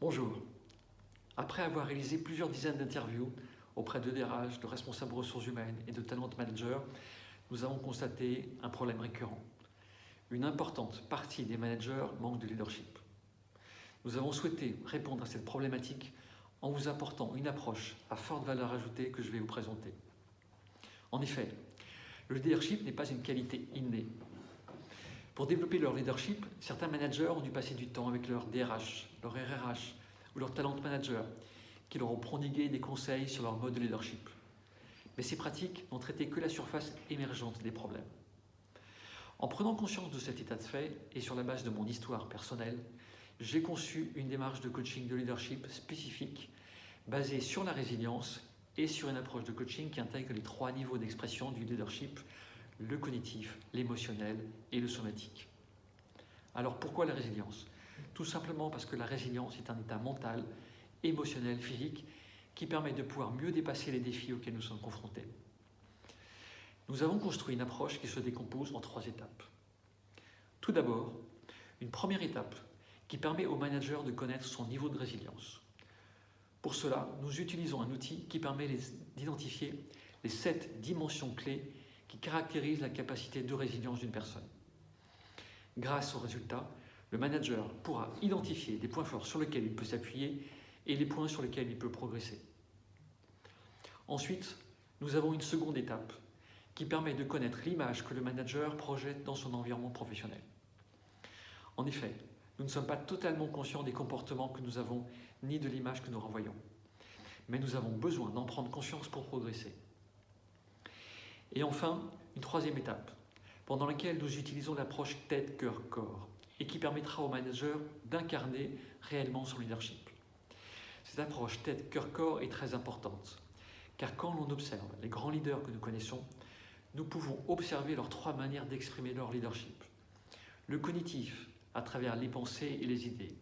Bonjour. Après avoir réalisé plusieurs dizaines d'interviews auprès de DRH, de responsables ressources humaines et de talent managers, nous avons constaté un problème récurrent. Une importante partie des managers manque de leadership. Nous avons souhaité répondre à cette problématique en vous apportant une approche à forte valeur ajoutée que je vais vous présenter. En effet, le leadership n'est pas une qualité innée. Pour développer leur leadership, certains managers ont dû passer du temps avec leur DRH, leur RRH ou leur talent manager, qui leur ont prodigué des conseils sur leur mode de leadership. Mais ces pratiques n'ont traité que la surface émergente des problèmes. En prenant conscience de cet état de fait et sur la base de mon histoire personnelle, j'ai conçu une démarche de coaching de leadership spécifique basée sur la résilience et sur une approche de coaching qui intègre les 3 niveaux d'expression du leadership: le cognitif, l'émotionnel et le somatique. Alors pourquoi la résilience? Tout simplement parce que la résilience est un état mental, émotionnel, physique qui permet de pouvoir mieux dépasser les défis auxquels nous sommes confrontés. Nous avons construit une approche qui se décompose en 3 étapes. Tout d'abord, une première étape qui permet au manager de connaître son niveau de résilience. Pour cela, nous utilisons un outil qui permet d'identifier les 7 dimensions clés qui caractérisent la capacité de résilience d'une personne. Grâce aux résultats, le manager pourra identifier des points forts sur lesquels il peut s'appuyer et les points sur lesquels il peut progresser. Ensuite, nous avons une seconde étape qui permet de connaître l'image que le manager projette dans son environnement professionnel. En effet, nous ne sommes pas totalement conscients des comportements que nous avons ni de l'image que nous renvoyons. Mais nous avons besoin d'en prendre conscience pour progresser. Et enfin, une troisième étape, pendant laquelle nous utilisons l'approche tête-cœur-corps et qui permettra au manager d'incarner réellement son leadership. Cette approche tête-cœur-corps est très importante, car quand l'on observe les grands leaders que nous connaissons, nous pouvons observer leurs 3 manières d'exprimer leur leadership. Le cognitif, à travers les pensées et les idées,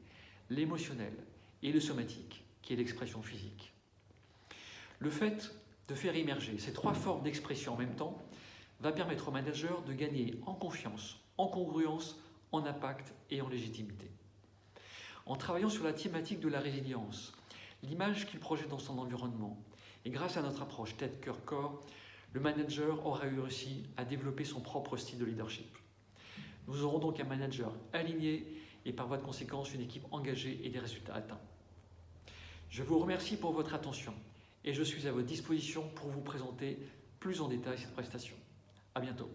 l'émotionnel et le somatique, qui est l'expression physique. Le fait de faire émerger ces 3 formes d'expression en même temps va permettre au manager de gagner en confiance, en congruence, en impact et en légitimité. En travaillant sur la thématique de la résilience, l'image qu'il projette dans son environnement, et grâce à notre approche tête-cœur-corps, le manager aura réussi à développer son propre style de leadership. Nous aurons donc un manager aligné et par voie de conséquence une équipe engagée et des résultats atteints. Je vous remercie pour votre attention et je suis à votre disposition pour vous présenter plus en détail cette prestation. À bientôt.